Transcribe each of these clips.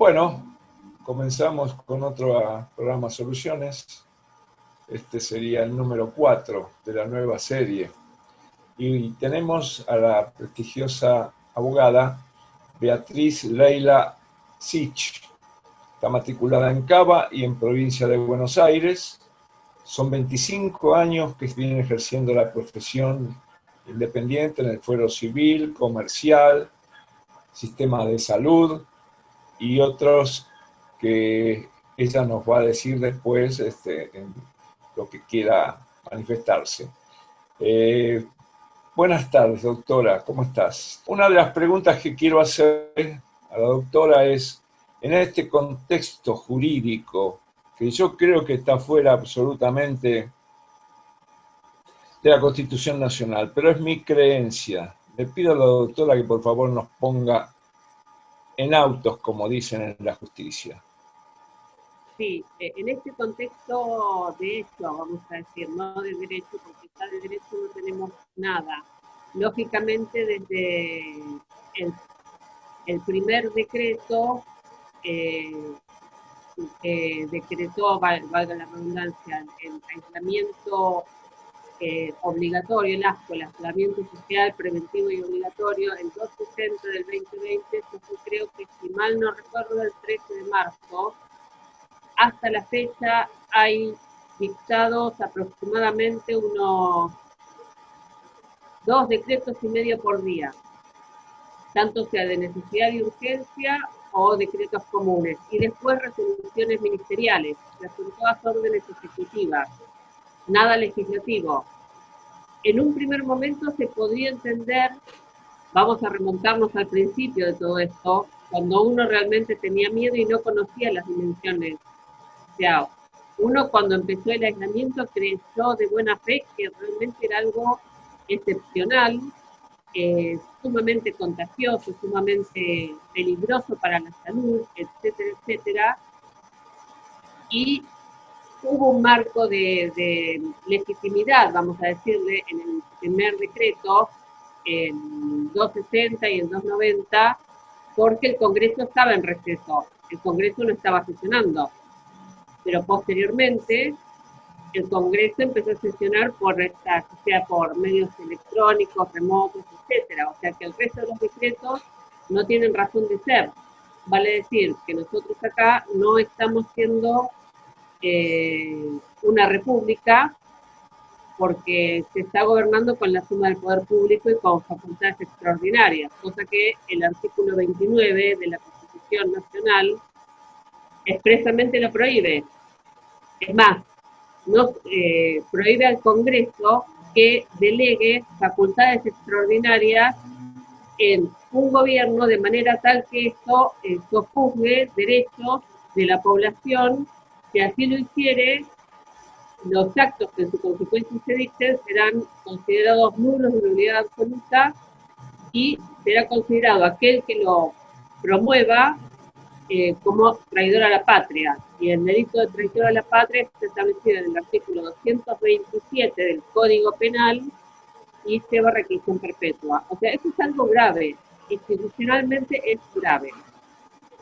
Bueno, comenzamos con otro programa Soluciones. Este sería el número 4 de la nueva serie. Y tenemos a la prestigiosa abogada Beatriz Leila Sich. Está matriculada en Cava y en provincia de Buenos Aires. Son 25 años que viene ejerciendo la profesión independiente en el fuero civil, comercial, sistema de salud y otros que ella nos va a decir después en lo que quiera manifestarse. Buenas tardes, doctora, ¿cómo estás? Una de las preguntas que quiero hacer a la doctora es, en este contexto jurídico, que yo creo que está fuera absolutamente de la Constitución Nacional, pero es mi creencia, le pido a la doctora que por favor nos ponga en autos, como dicen en la justicia. Sí, en este contexto de hecho, vamos a decir, no de derecho, porque ya de derecho no tenemos nada. Lógicamente, desde el primer decreto, decretó, valga la redundancia, el aislamiento obligatorio, el ASCO, el aislamiento social, preventivo y obligatorio, el 260 del 2020, eso fue, creo que, si mal no recuerdo, el 13 de marzo. Hasta la fecha hay dictados aproximadamente unos 2 decretos y medio por día, tanto sea de necesidad y urgencia o decretos comunes, y después resoluciones ministeriales, que son todas órdenes ejecutivas, nada legislativo. En un primer momento se podría entender, vamos a remontarnos al principio de todo esto, cuando uno realmente tenía miedo y no conocía las dimensiones. O sea, uno cuando empezó el aislamiento creyó de buena fe que realmente era algo excepcional, sumamente contagioso, sumamente peligroso para la salud, etcétera, etcétera. Y hubo un marco de legitimidad, vamos a decirle, en el primer decreto, en 260 y en 290, porque el Congreso estaba en receso, el Congreso no estaba sesionando. Pero posteriormente el Congreso empezó a sesionar por medios electrónicos, remotos, etcétera. O sea que el resto de los decretos no tienen razón de ser. Vale decir que nosotros acá no estamos siendo una república porque se está gobernando con la suma del poder público y con facultades extraordinarias, cosa que el artículo 29 de la Constitución Nacional expresamente lo prohíbe. Es más, prohíbe al Congreso que delegue facultades extraordinarias en un gobierno de manera tal que esto sojuzgue derechos de la población. Si así lo hiciere, los actos que en su consecuencia se dicten serán considerados nulos de nulidad absoluta y será considerado aquel que lo promueva como traidor a la patria. Y el delito de traición a la patria está establecido en el artículo 227 del Código Penal y lleva requisición perpetua. O sea, esto es algo grave, institucionalmente es grave.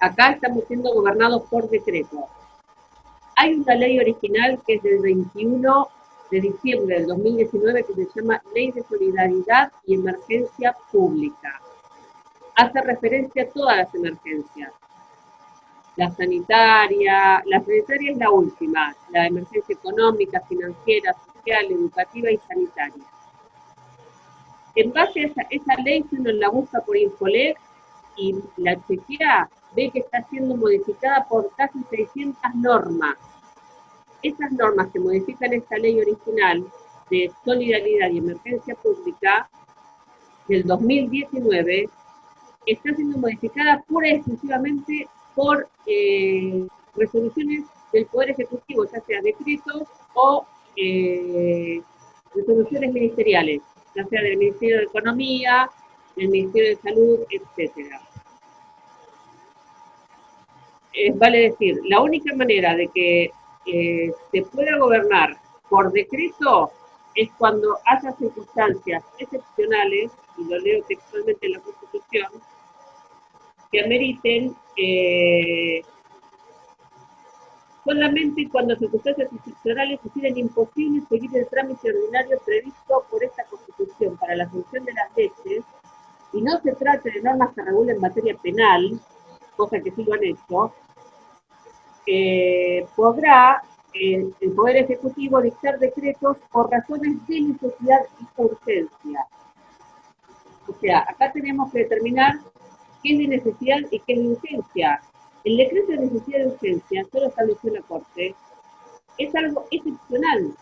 Acá estamos siendo gobernados por decreto. Hay una ley original que es del 21 de diciembre del 2019 que se llama Ley de Solidaridad y Emergencia Pública. Hace referencia a todas las emergencias. La sanitaria es la última, la emergencia económica, financiera, social, educativa y sanitaria. En base a esa ley, si uno la busca por Infolex y la chequea, ve que está siendo modificada por casi 600 normas. Esas normas que modifican esta ley original de solidaridad y emergencia pública del 2019 está siendo modificada pura y exclusivamente por resoluciones del Poder Ejecutivo, ya sea decretos o resoluciones ministeriales, ya sea del Ministerio de Economía, del Ministerio de Salud, etc. Vale decir, la única manera de que se pueda gobernar por decreto es cuando haya circunstancias excepcionales, y lo leo textualmente en la Constitución, que ameriten solamente cuando circunstancias excepcionales hicieran imposible seguir el trámite ordinario previsto por esta Constitución para la sanción de las leyes, y no se trate de normas que regulen materia penal, cosa que sí lo han hecho, podrá el Poder Ejecutivo dictar decretos por razones de necesidad y urgencia. O sea, acá tenemos que determinar qué es de necesidad y qué es de urgencia. El decreto de necesidad y urgencia, solo estableció la Corte, es algo excepcional.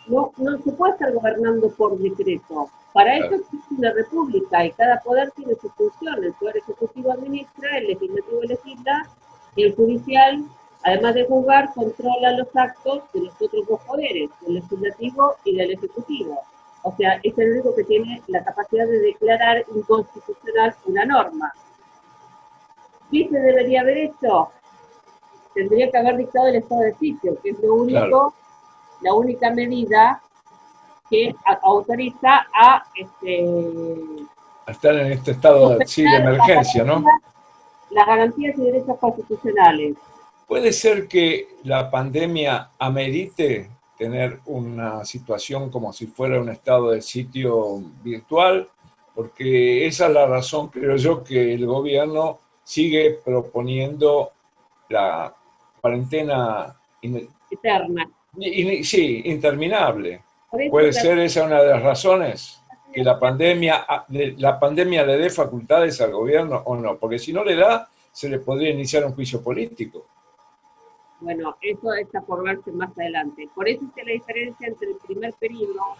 No se puede estar gobernando por decreto. Para eso existe una república y cada poder tiene su función. El Poder Ejecutivo administra, el Legislativo legisla y el Judicial, además de juzgar, controla los actos de los otros dos poderes, del Legislativo y del Ejecutivo. O sea, es el único que tiene la capacidad de declarar inconstitucional una norma. ¿Qué se debería haber hecho? Tendría que haber dictado el estado de sitio, que es lo único, claro, la única medida que autoriza a estar en este estado de emergencia, ¿no? Las garantías y derechos constitucionales. ¿Puede ser que la pandemia amerite tener una situación como si fuera un estado de sitio virtual? Porque esa es la razón, creo yo, que el gobierno sigue proponiendo la cuarentena eterna. Sí, interminable. ¿Puede ser esa una de las razones? ¿Que la pandemia le dé facultades al gobierno o no? Porque si no le da, se le podría iniciar un juicio político. Bueno, eso está por verse más adelante. Por eso es que la diferencia entre el primer periodo,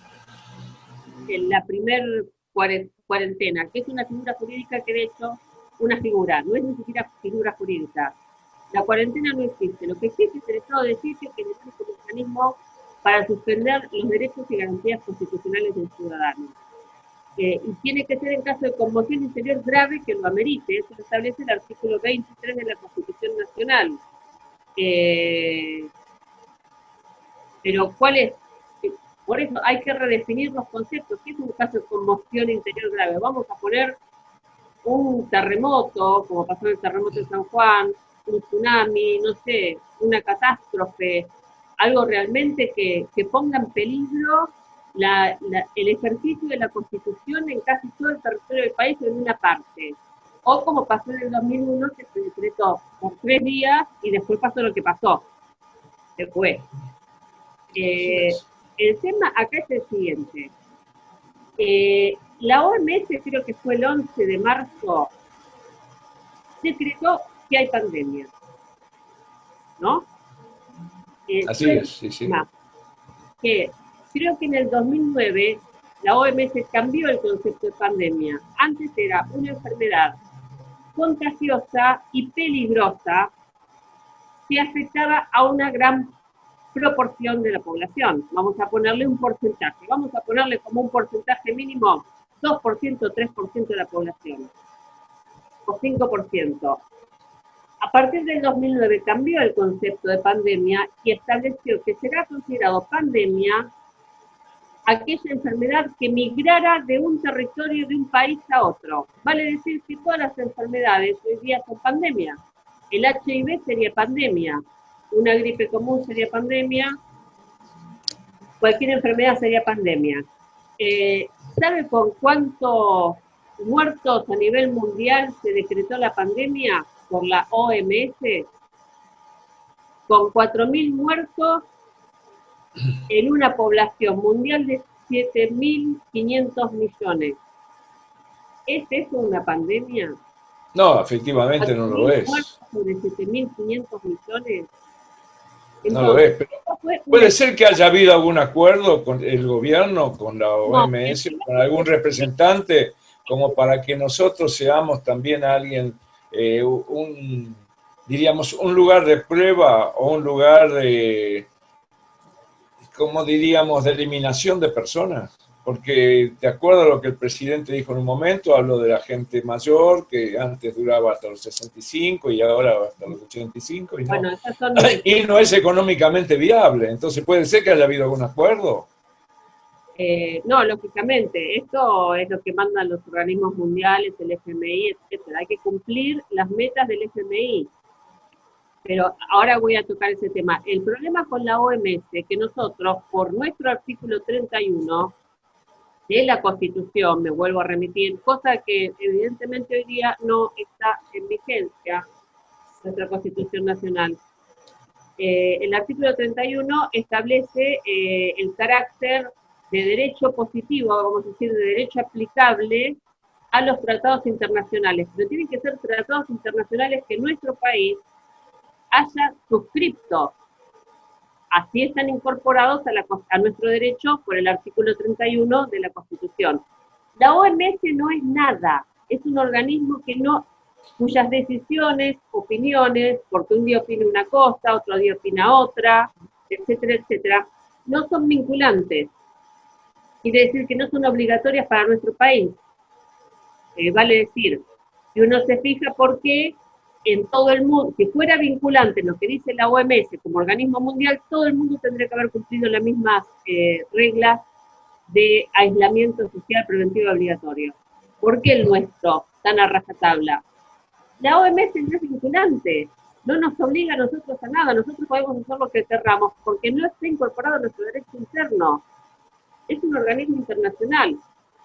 la primer cuarentena, que es una figura jurídica que de hecho, una figura, no es ni siquiera figura jurídica. La cuarentena no existe. Lo que existe es el estado de sitio, que es un mecanismo para suspender los derechos y garantías constitucionales del ciudadano. Y tiene que ser en caso de conmoción interior grave que lo amerite. Eso lo establece el artículo 23 de la Constitución Nacional. Pero ¿cuál es? Por eso hay que redefinir los conceptos. ¿Qué es un caso de conmoción interior grave? Vamos a poner un terremoto, como pasó en el terremoto de San Juan, un tsunami, no sé, una catástrofe, algo realmente que ponga en peligro el ejercicio de la Constitución en casi todo el territorio del país en una parte. O como pasó en el 2001, que se decretó por 3 días y después pasó lo que pasó. Después. El tema acá es el siguiente. La OMS, creo que fue el 11 de marzo, decretó que hay pandemia, ¿no? Así es, sí, sí. Que creo que en el 2009 la OMS cambió el concepto de pandemia. Antes era una enfermedad contagiosa y peligrosa que afectaba a una gran proporción de la población. Vamos a ponerle un porcentaje. Vamos a ponerle como un porcentaje mínimo 2%, 3% de la población. O 5%. A partir del 2009 cambió el concepto de pandemia y estableció que será considerado pandemia aquella enfermedad que migrara de un territorio de un país a otro. Vale decir que todas las enfermedades hoy día son pandemia. El HIV sería pandemia, una gripe común sería pandemia, cualquier enfermedad sería pandemia. ¿Sabe con cuántos muertos a nivel mundial se decretó la pandemia por la OMS? Con 4.000 muertos en una población mundial de 7.500 millones. ¿Es eso una pandemia? No, efectivamente no lo es. Sobre 7.500 millones. Entonces, no lo es, pero puede ser que haya habido algún acuerdo con el gobierno, con la OMS, con algún representante, como para que nosotros seamos también alguien, diríamos, un lugar de prueba o un lugar de, como diríamos, de eliminación de personas. Porque de acuerdo a lo que el presidente dijo en un momento, habló de la gente mayor, que antes duraba hasta los 65 y ahora hasta los 85, y no, bueno, y no es económicamente viable. Entonces puede ser que haya habido algún acuerdo. No, lógicamente, esto es lo que mandan los organismos mundiales, el FMI, etcétera. Hay que cumplir las metas del FMI. Pero ahora voy a tocar ese tema. El problema con la OMS es que nosotros, por nuestro artículo 31 de la Constitución, me vuelvo a remitir, cosa que evidentemente hoy día no está en vigencia, nuestra Constitución Nacional. El artículo 31 establece el carácter de derecho positivo, vamos a decir, de derecho aplicable a los tratados internacionales. Pero tienen que ser tratados internacionales que nuestro país haya suscrito. Así están incorporados a nuestro derecho por el artículo 31 de la Constitución. La OMS no es nada, es un organismo cuyas decisiones, opiniones, porque un día opina una cosa, otro día opina otra, etcétera, etcétera, no son vinculantes. Quiere decir que no son obligatorias para nuestro país. Vale decir, si uno se fija por qué en todo el mundo, si fuera vinculante lo que dice la OMS como organismo mundial, todo el mundo tendría que haber cumplido las mismas reglas de aislamiento social preventivo obligatorio. ¿Por qué el nuestro tan a rajatabla? La OMS no es vinculante, no nos obliga a nosotros a nada, nosotros podemos hacer lo que querramos, porque no está incorporado a nuestro derecho interno. Es un organismo internacional.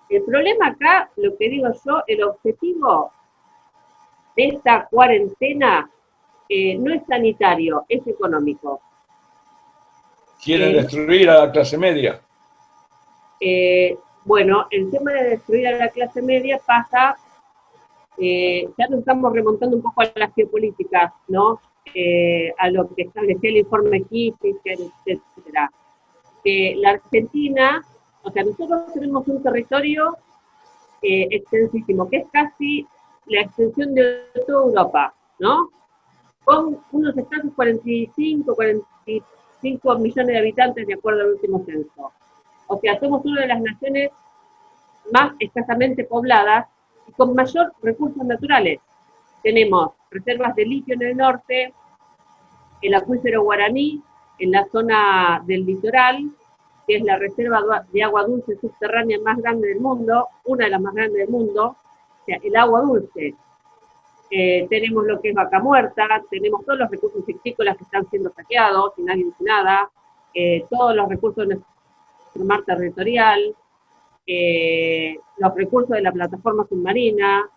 El problema acá, lo que digo yo, el objetivo de esta cuarentena no es sanitario, es económico. Quieren destruir a la clase media. Bueno, el tema de destruir a la clase media pasa, ya nos estamos remontando un poco a las geopolíticas, ¿no? A lo que establecía el informe Kissinger, etcétera. La Argentina, o sea, nosotros tenemos un territorio extensísimo, que es casi la extensión de toda Europa, ¿no? Con unos escasos 45 millones de habitantes de acuerdo al último censo. O sea, somos una de las naciones más escasamente pobladas y con mayor recursos naturales. Tenemos reservas de litio en el norte, el acuífero Guaraní en la zona del litoral, que es la reserva de agua dulce subterránea más grande del mundo, una de las más grandes del mundo, o sea, el agua dulce. Tenemos lo que es Vaca Muerta, tenemos todos los recursos piscícolas que están siendo saqueados y nadie dice nada, todos los recursos de nuestro mar territorial, los recursos de la plataforma submarina,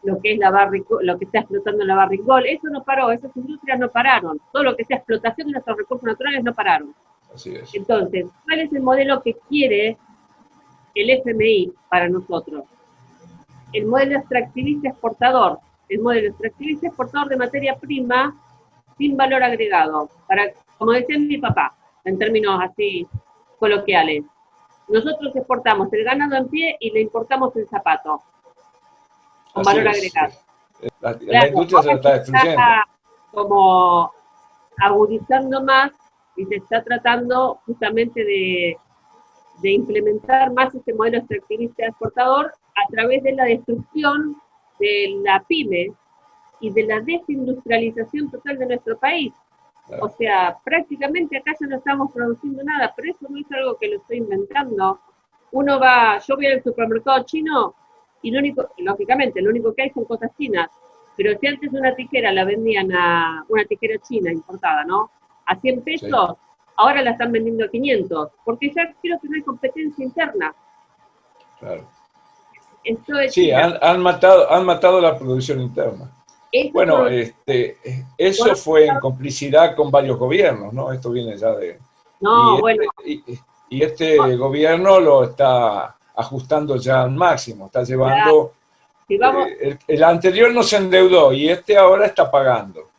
lo que es lo que está explotando en la Barrigol, eso no paró, esas industrias no pararon, todo lo que sea explotación de nuestros recursos naturales no pararon. Así es. Entonces, ¿cuál es el modelo que quiere el FMI para nosotros? El modelo extractivista exportador, de materia prima sin valor agregado, como decía mi papá, en términos así coloquiales. Nosotros exportamos el ganado en pie y le importamos el zapato, con valor agregado. La industria se la está destruyendo. Como agudizando más y se está tratando justamente de implementar más este modelo extractivista exportador a través de la destrucción de la pyme y de la desindustrialización total de nuestro país. Claro. O sea, prácticamente acá ya no estamos produciendo nada, pero eso no es algo que lo estoy inventando. Yo voy al supermercado chino y lógicamente, lo único que hay son cosas chinas. Pero si antes una tijera la vendían una tijera china importada, ¿no? A 100 pesos, sí. Ahora la están vendiendo a 500, porque ya creo que no hay competencia interna. Claro. Esto es sí, han matado la producción interna. Bueno, eso fue en complicidad con varios gobiernos, ¿no? Esto viene ya de... No, y este gobierno lo está ajustando ya al máximo, está llevando... Si vamos, el anterior no se endeudó y ahora está pagando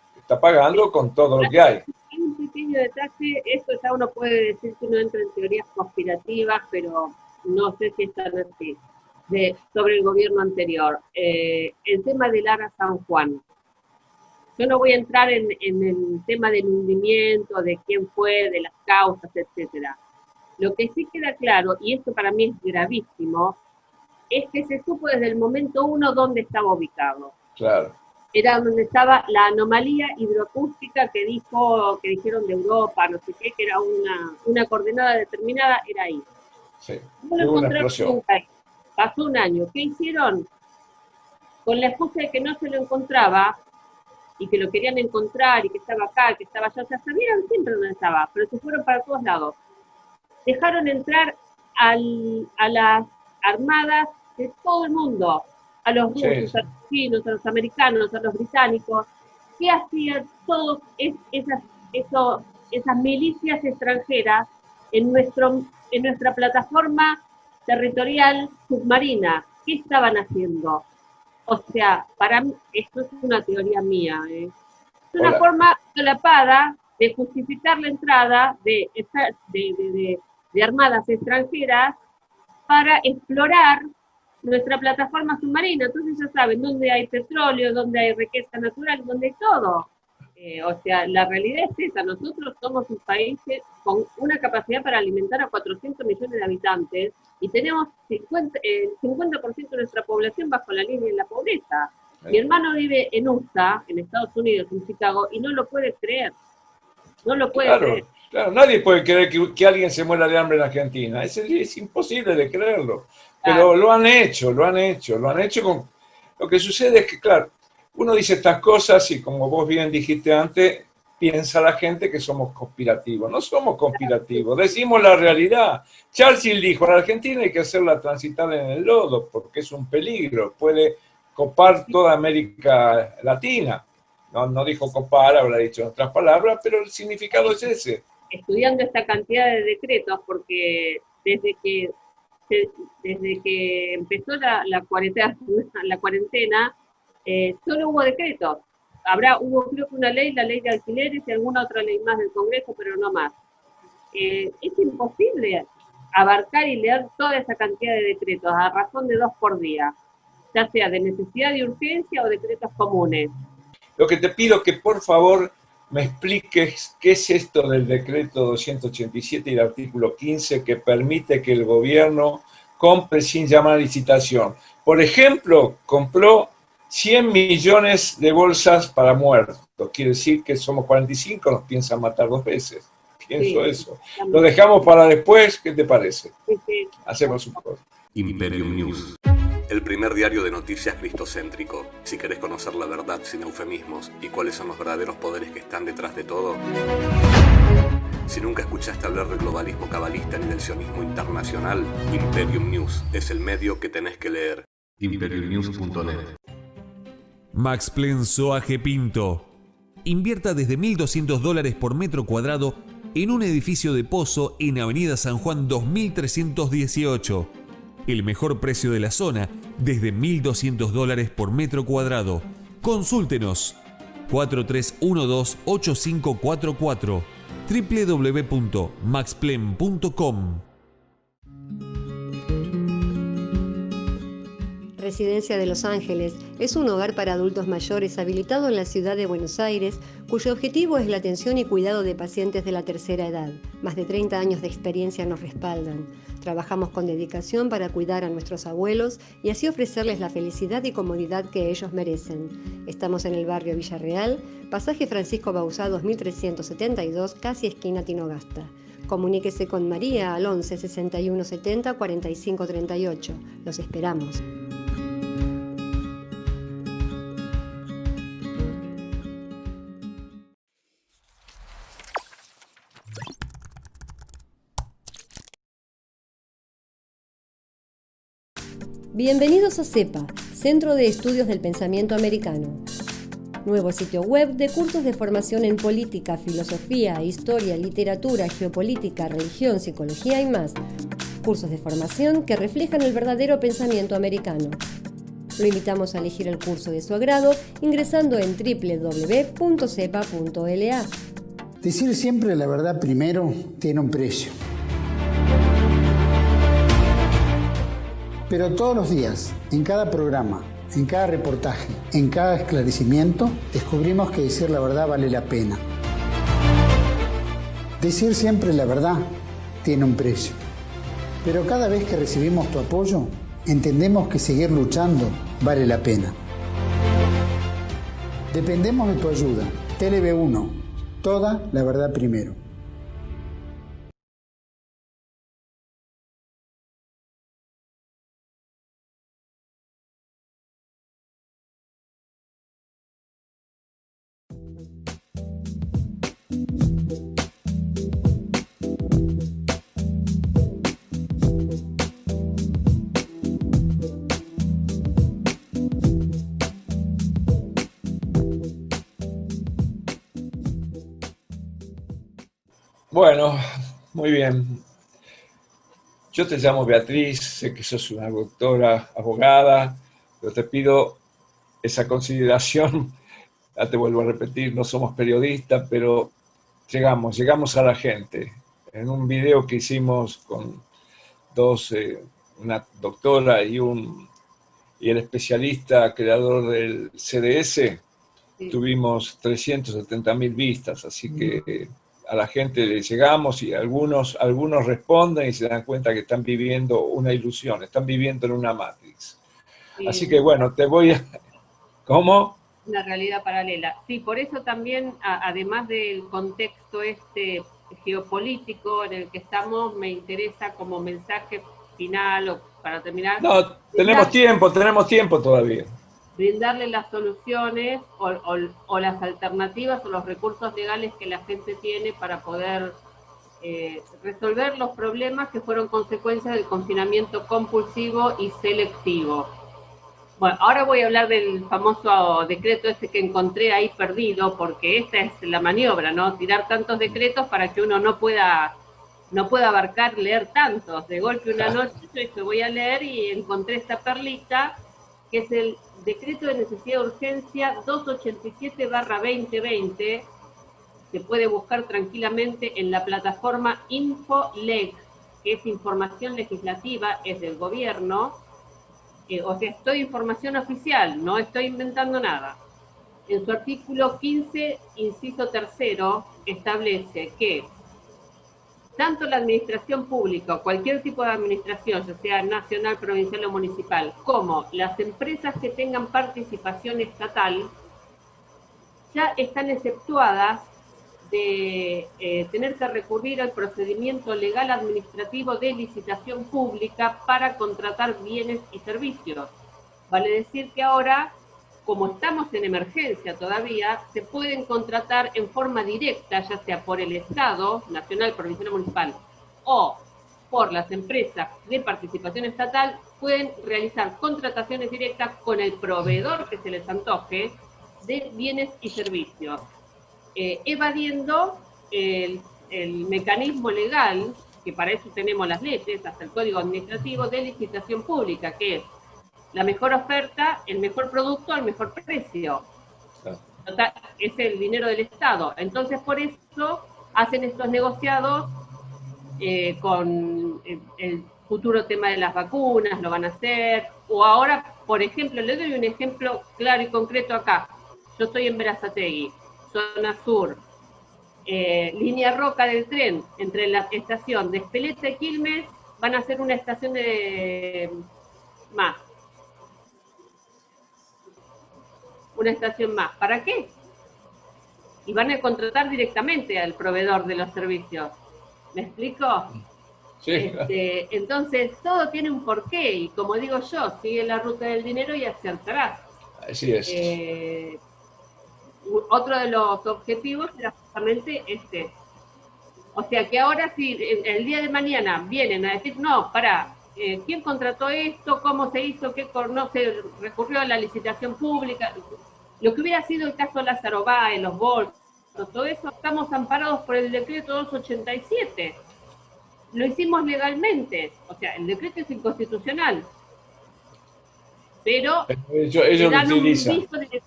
con todo lo que hay. Hay un pequeño detalle, esto ya uno puede decir que uno entra en teorías conspirativas, pero no sé si es tan así, sobre el gobierno anterior. El tema del ARA San Juan. Yo no voy a entrar en el tema del hundimiento, de quién fue, de las causas, etcétera. Lo que sí queda claro, y esto para mí es gravísimo, es que se supo desde el momento 1 dónde estaba ubicado. Claro. era donde estaba la anomalía hidroacústica que dijeron de Europa, no sé qué, que era una coordenada determinada, era ahí. Sí, No lo encontraron nunca ahí. Pasó un año. ¿Qué hicieron? Con la excusa de que no se lo encontraba y que lo querían encontrar y que estaba acá, que estaba allá, o sea, sabían siempre dónde estaba, pero se fueron para todos lados. Dejaron entrar a las armadas de todo el mundo, a los rusos, sí. a los chinos, a los americanos, a los británicos. ¿Qué hacían todas esas milicias extranjeras en nuestra plataforma territorial submarina? ¿Qué estaban haciendo? O sea, para mí, esto es una teoría mía, es una forma solapada de justificar la entrada de armadas extranjeras para explorar nuestra plataforma submarina. Entonces ya saben dónde hay petróleo, dónde hay riqueza natural, dónde hay todo. O sea, la realidad es esa. Nosotros somos un país con una capacidad para alimentar a 400 millones de habitantes y tenemos el 50% de nuestra población bajo la línea de la pobreza. Mi hermano vive en USA, en Estados Unidos, en Chicago, y no lo puede creer. No lo puede creer. Claro, nadie puede creer que alguien se muera de hambre en Argentina. Es imposible de creerlo. Pero lo han hecho con... Lo que sucede es que, claro, uno dice estas cosas y como vos bien dijiste antes, piensa la gente que somos conspirativos. No somos conspirativos, decimos la realidad. Churchill dijo, a la Argentina hay que hacerla transitar en el lodo porque es un peligro, puede copar toda América Latina. No dijo copar, habrá dicho en otras palabras, pero el significado es ese. Estudiando esta cantidad de decretos, porque desde que empezó la cuarentena, solo hubo decretos. Hubo creo que una ley, la ley de alquileres y alguna otra ley más del Congreso, pero no más. Es imposible abarcar y leer toda esa cantidad de decretos a razón de 2 por día, ya sea de necesidad y urgencia o decretos comunes. Lo que te pido es que por favor me expliques qué es esto del decreto 287 y el artículo 15 que permite que el gobierno compre sin llamar a licitación. Por ejemplo, compró 100 millones de bolsas para muertos. Quiere decir que somos 45, nos piensan matar 2 veces. Pienso eso. Lo dejamos para después, ¿qué te parece? Sí. Hacemos un poco. Imperium News. El primer diario de noticias cristocéntrico. Si querés conocer la verdad sin eufemismos y cuáles son los verdaderos poderes que están detrás de todo. Si nunca escuchaste hablar del globalismo cabalista ni del sionismo internacional, Imperium News es el medio que tenés que leer. imperiumnews.net. Max Plan Soaje Pinto. Invierta desde $1.200 por metro cuadrado en un edificio de pozo en Avenida San Juan 2318. El mejor precio de la zona, desde $1.200 por metro cuadrado. Consúltenos 4312-8544 www.maxplen.com. Residencia de Los Ángeles es un hogar para adultos mayores habilitado en la ciudad de Buenos Aires, cuyo objetivo es la atención y cuidado de pacientes de la tercera edad. Más de 30 años de experiencia nos respaldan. Trabajamos con dedicación para cuidar a nuestros abuelos y así ofrecerles la felicidad y comodidad que ellos merecen. Estamos en el barrio Villarreal, pasaje Francisco Bauzá 2372, casi esquina Tinogasta. Comuníquese con María al 11 61 70 45 38. Los esperamos. Bienvenidos a CEPA, Centro de Estudios del Pensamiento Americano. Nuevo sitio web de cursos de formación en política, filosofía, historia, literatura, geopolítica, religión, psicología y más. Cursos de formación que reflejan el verdadero pensamiento americano. Lo invitamos a elegir el curso de su agrado ingresando en www.cepa.la. Decir siempre la verdad primero tiene un precio. Pero todos los días, en cada programa, en cada reportaje, en cada esclarecimiento, descubrimos que decir la verdad vale la pena. Decir siempre la verdad tiene un precio. Pero cada vez que recibimos tu apoyo, entendemos que seguir luchando vale la pena. Dependemos de tu ayuda. TLB1, toda la verdad primero. Bueno, muy bien. Yo te llamo Beatriz, sé que sos una doctora, abogada, pero te pido esa consideración. Ya te vuelvo a repetir, no somos periodistas, pero llegamos a la gente. En un video que hicimos con dos, una doctora y el especialista creador del CDS, Sí. tuvimos 370.000 vistas, así que a la gente le llegamos y algunos responden y se dan cuenta que están viviendo una ilusión, están viviendo en una Matrix. Así que bueno, te voy a... ¿Cómo? Una realidad paralela. Sí, por eso también, además del contexto geopolítico en el que estamos, me interesa como mensaje final o para terminar. No, tenemos tiempo todavía. Brindarle las soluciones o las alternativas o los recursos legales que la gente tiene para poder resolver los problemas que fueron consecuencias del confinamiento compulsivo y selectivo. Bueno, ahora voy a hablar del famoso decreto que encontré ahí perdido, porque esta es la maniobra, ¿no? Tirar tantos decretos para que uno no pueda abarcar leer tantos. De golpe una noche yo dije, voy a leer y encontré esta perlita, que es el decreto de necesidad de urgencia 287/2020, se puede buscar tranquilamente en la plataforma InfoLeg, que es información legislativa, es del gobierno. O sea, estoy información oficial, no estoy inventando nada. En su artículo 15, inciso 3, establece que tanto la administración pública o cualquier tipo de administración, ya sea nacional, provincial o municipal, como las empresas que tengan participación estatal, ya están exceptuadas de tener que recurrir al procedimiento legal administrativo de licitación pública para contratar bienes y servicios. Vale decir que ahora, como estamos en emergencia todavía, se pueden contratar en forma directa, ya sea por el Estado, nacional, provincial o municipal, o por las empresas de participación estatal, pueden realizar contrataciones directas con el proveedor que se les antoje de bienes y servicios. Evadiendo el mecanismo legal, que para eso tenemos las leyes, hasta el Código Administrativo de Licitación Pública, que es la mejor oferta, el mejor producto al mejor precio. Total, es el dinero del Estado. Entonces, por eso hacen estos negociados con el futuro tema de las vacunas, lo van a hacer. O ahora, por ejemplo, le doy un ejemplo claro y concreto acá. Yo estoy en Berazategui, zona sur, línea Roca del tren, entre la estación de Espeleta y Quilmes, van a hacer una estación más. Una estación más. ¿Para qué? Y van a contratar directamente al proveedor de los servicios. ¿Me explico? Sí. Entonces, todo tiene un porqué, y como digo yo, sigue la ruta del dinero y acertarás. Así es. Otro de los objetivos era justamente O sea que ahora si el día de mañana vienen a decir, no, ¿quién contrató esto? ¿Cómo se hizo? ¿Qué no se recurrió a la licitación pública? Lo que hubiera sido el caso Lázaro Báez, los bolsos, todo eso, estamos amparados por el decreto 287. Lo hicimos legalmente, o sea, el decreto es inconstitucional. Pero ellos dan lo utilizan. Un viso de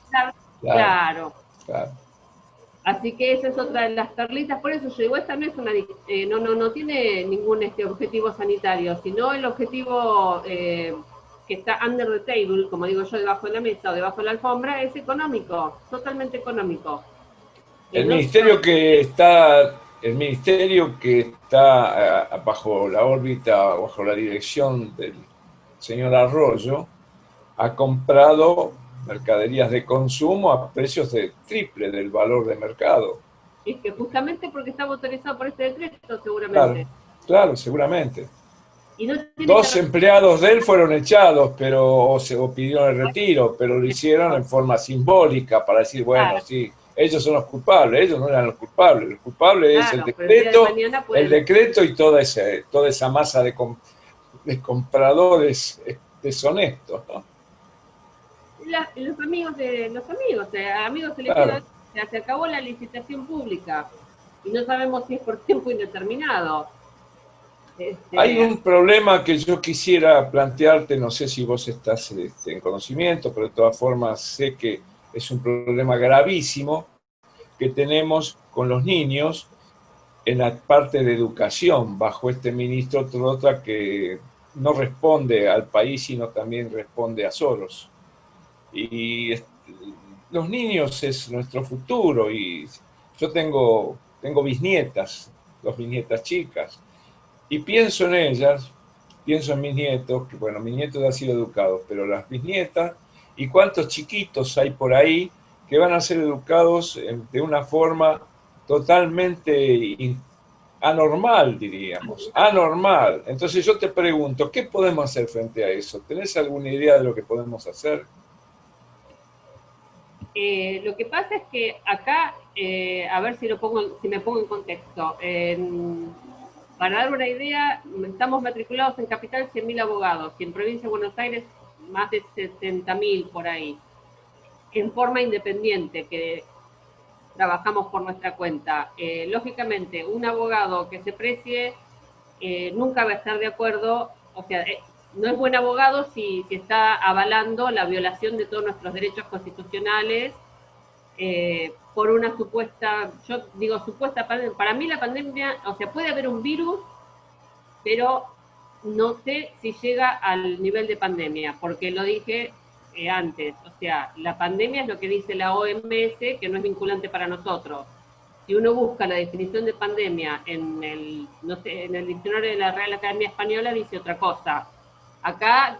claro. Claro. Así que esa es otra de las perlitas. Por eso yo digo, esta no es una no tiene ningún objetivo sanitario, sino el objetivo que está under the table, como digo yo, debajo de la mesa o debajo de la alfombra, es económico, totalmente económico. El ministerio que está bajo la órbita, bajo la dirección del señor Arroyo, ha comprado mercaderías de consumo a precios de triple del valor de mercado. Es que justamente porque estaba autorizado por este decreto, seguramente. Claro, claro, seguramente. Y no tiene Dos que... empleados de él fueron echados, o pidieron el retiro, pero lo hicieron en forma simbólica para decir, bueno, Claro. sí, ellos son los culpables. Ellos no eran los culpables. El culpable es Claro, el pero el día de decreto, mañana pueden... el decreto y toda esa masa de compradores deshonestos, ¿no? Los amigos amigos elegidos, Claro. o sea, se acabó la licitación pública y no sabemos si es por tiempo indeterminado. Hay un problema que yo quisiera plantearte, no sé si vos estás en conocimiento, pero de todas formas sé que es un problema gravísimo que tenemos con los niños en la parte de educación, bajo este ministro Trota que no responde al país, sino también responde a Soros. Y los niños es nuestro futuro, y yo tengo bisnietas, dos bisnietas chicas, y pienso en ellas, pienso en mis nietos, que bueno, mis nietos han sido educados, pero las bisnietas, y cuántos chiquitos hay por ahí que van a ser educados de una forma totalmente anormal, diríamos, anormal. Entonces yo te pregunto, ¿qué podemos hacer frente a eso? ¿Tenés alguna idea de lo que podemos hacer? Lo que pasa es que acá, a ver si me pongo en contexto. Para dar una idea, estamos matriculados en Capital 100.000 abogados y en Provincia de Buenos Aires más de 70.000 por ahí, en forma independiente, que trabajamos por nuestra cuenta. Lógicamente, un abogado que se precie nunca va a estar de acuerdo, o sea, no es buen abogado si está avalando la violación de todos nuestros derechos constitucionales por una supuesta, yo digo supuesta, para mí la pandemia, o sea, puede haber un virus, pero no sé si llega al nivel de pandemia, porque lo dije antes, o sea, la pandemia es lo que dice la OMS, que no es vinculante para nosotros. Si uno busca la definición de pandemia en el diccionario de la Real Academia Española, dice otra cosa. Acá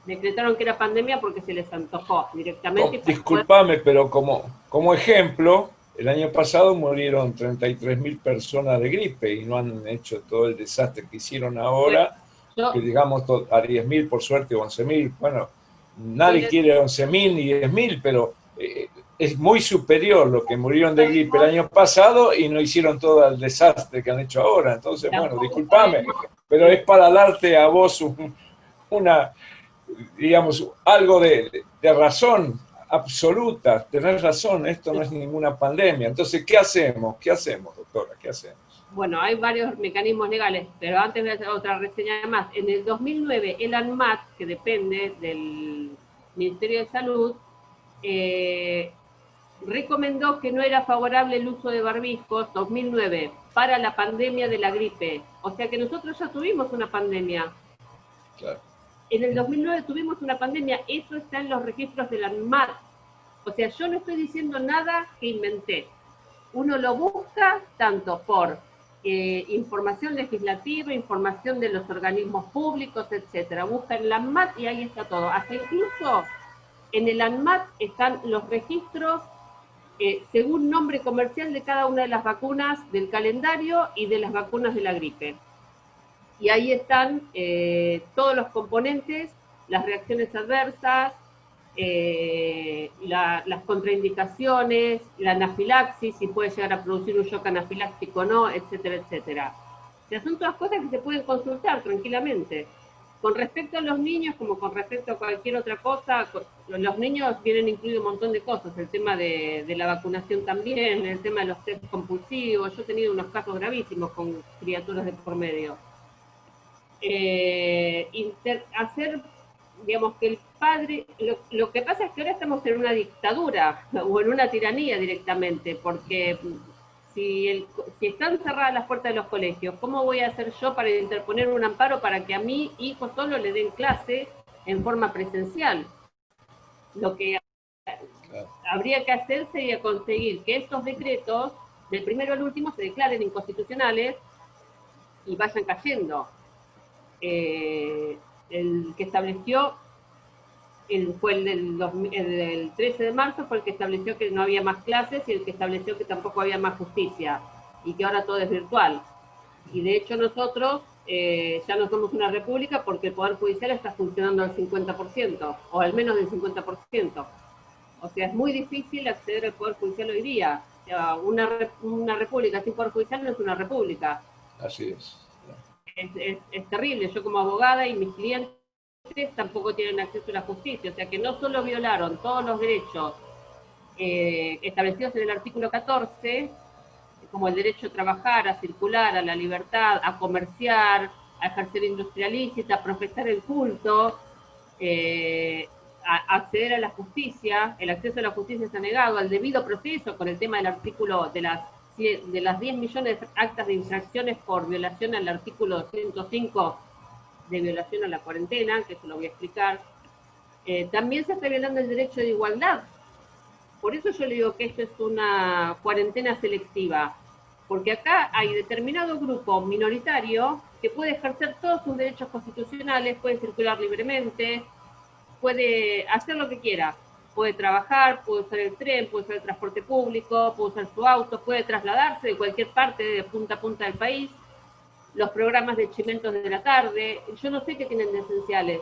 decretaron que era pandemia porque se les antojó directamente. Disculpame, pero como ejemplo, el año pasado murieron 33.000 personas de gripe y no han hecho todo el desastre que hicieron ahora, que digamos a 10.000 por suerte, 11.000. Bueno, nadie quiere 11.000 ni 10.000, pero es muy superior lo que murieron de gripe el año pasado y no hicieron todo el desastre que han hecho ahora. Entonces, bueno, disculpame, pero es para darte a vos digamos, algo de razón absoluta. Tenés razón, esto no es ninguna pandemia. Entonces, ¿qué hacemos? ¿Qué hacemos, doctora? ¿Qué hacemos? Bueno, hay varios mecanismos legales, pero antes voy a hacer otra reseña más. En el 2009, el ANMAT, que depende del Ministerio de Salud, recomendó que no era favorable el uso de barbijos, 2009, para la pandemia de la gripe. O sea que nosotros ya tuvimos una pandemia. Claro. En el 2009 tuvimos una pandemia, eso está en los registros de la ANMAT. O sea, yo no estoy diciendo nada que inventé. Uno lo busca tanto por información legislativa, información de los organismos públicos, etcétera. Busca en la ANMAT y ahí está todo. Hasta incluso en el ANMAT están los registros según nombre comercial de cada una de las vacunas del calendario y de las vacunas de la gripe. Y ahí están todos los componentes, las reacciones adversas, las contraindicaciones, la anafilaxis, si puede llegar a producir un shock anafiláctico o no, etcétera, etcétera. O sea, son todas cosas que se pueden consultar tranquilamente. Con respecto a los niños, como con respecto a cualquier otra cosa, los niños vienen incluido un montón de cosas, el tema de la vacunación también, el tema de los test compulsivos. Yo he tenido unos casos gravísimos con criaturas de por medio. Hacer, digamos, que el padre, lo que pasa es que ahora estamos en una dictadura o en una tiranía directamente, porque si están cerradas las puertas de los colegios, ¿cómo voy a hacer yo para interponer un amparo para que a mi hijo solo le den clase en forma presencial? Lo que habría que hacer sería conseguir que estos decretos, del primero al último, se declaren inconstitucionales y vayan cayendo. El que estableció fue el 13 de marzo, fue el que estableció que no había más clases y el que estableció que tampoco había más justicia y que ahora todo es virtual. Y de hecho nosotros ya no somos una república porque el Poder Judicial está funcionando al 50%, o al menos del 50%. O sea, es muy difícil acceder al Poder Judicial hoy día. O sea, una república sin Poder Judicial no es una república. Así es. Es terrible. Yo como abogada y mis clientes tampoco tienen acceso a la justicia. O sea, que no solo violaron todos los derechos establecidos en el artículo 14, como el derecho a trabajar, a circular, a la libertad, a comerciar, a ejercer industria lícita, a profesar el culto, a acceder a la justicia. El acceso a la justicia está negado, al debido proceso, con el tema del artículo de las 10 millones de actas de infracciones por violación al artículo 105 de violación a la cuarentena, que eso lo voy a explicar. También se está violando el derecho de igualdad. Por eso yo le digo que esto es una cuarentena selectiva, porque acá hay determinado grupo minoritario que puede ejercer todos sus derechos constitucionales, puede circular libremente, puede hacer lo que quiera, puede trabajar, puede usar el tren, puede usar el transporte público, puede usar su auto, puede trasladarse de cualquier parte, de punta a punta del país, los programas de chimentos de la tarde, yo no sé qué tienen de esenciales.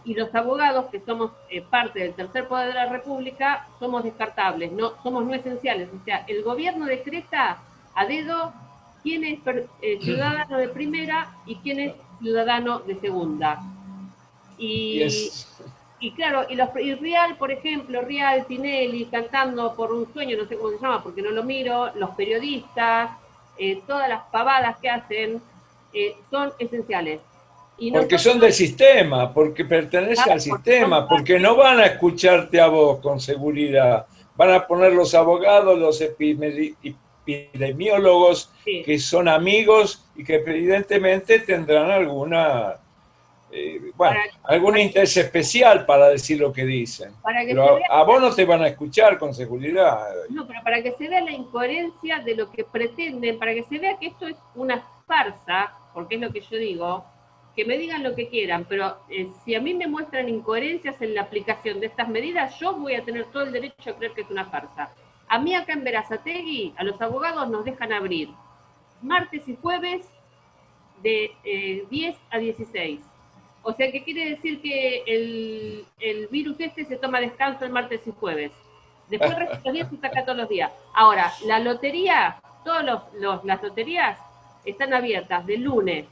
Y los abogados, que somos parte del tercer poder de la República, somos descartables, somos no esenciales. O sea, el gobierno decreta a dedo quién es ciudadano de primera y quién es ciudadano de segunda. Y claro, y Rial, por ejemplo, Rial, Tinelli, cantando por un sueño, no sé cómo se llama porque no lo miro, los periodistas, todas las pavadas que hacen, son esenciales. Y porque son del sistema, porque pertenecen al sistema, porque no van a escucharte a vos con seguridad. Van a poner los abogados, los epidemiólogos, sí, que son amigos y que evidentemente tendrán algún interés especial para decir lo que dicen. Pero a vos no te van a escuchar con seguridad. No, pero para que se vea la incoherencia de lo que pretenden, para que se vea que esto es una farsa, porque es lo que yo digo, que me digan lo que quieran, pero si a mí me muestran incoherencias en la aplicación de estas medidas, yo voy a tener todo el derecho a creer que es una farsa. A mí acá en Berazategui, a los abogados nos dejan abrir martes y jueves de 10 a 16. O sea que quiere decir que el virus se toma descanso el martes y jueves. Después los días se saca todos los días. Ahora, la lotería, las loterías están abiertas de lunes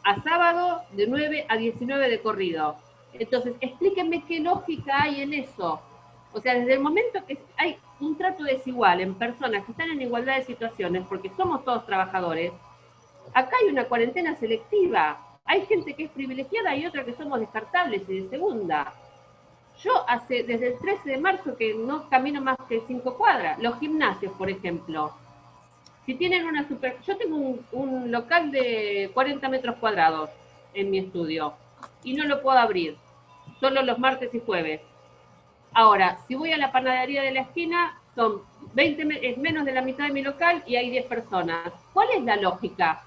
a sábado de 9 a 19 de corrido. Entonces, explíquenme qué lógica hay en eso. O sea, desde el momento que hay un trato desigual en personas que están en igualdad de situaciones, porque somos todos trabajadores, acá hay una cuarentena selectiva. Hay gente que es privilegiada y otra que somos descartables y de segunda. Yo desde el 13 de marzo que no camino más que 5 cuadras. Los gimnasios, por ejemplo. Si tienen yo tengo un local de 40 metros cuadrados en mi estudio y no lo puedo abrir, solo los martes y jueves. Ahora, si voy a la panadería de la esquina, son es menos de la mitad de mi local y hay 10 personas. ¿Cuál es la lógica?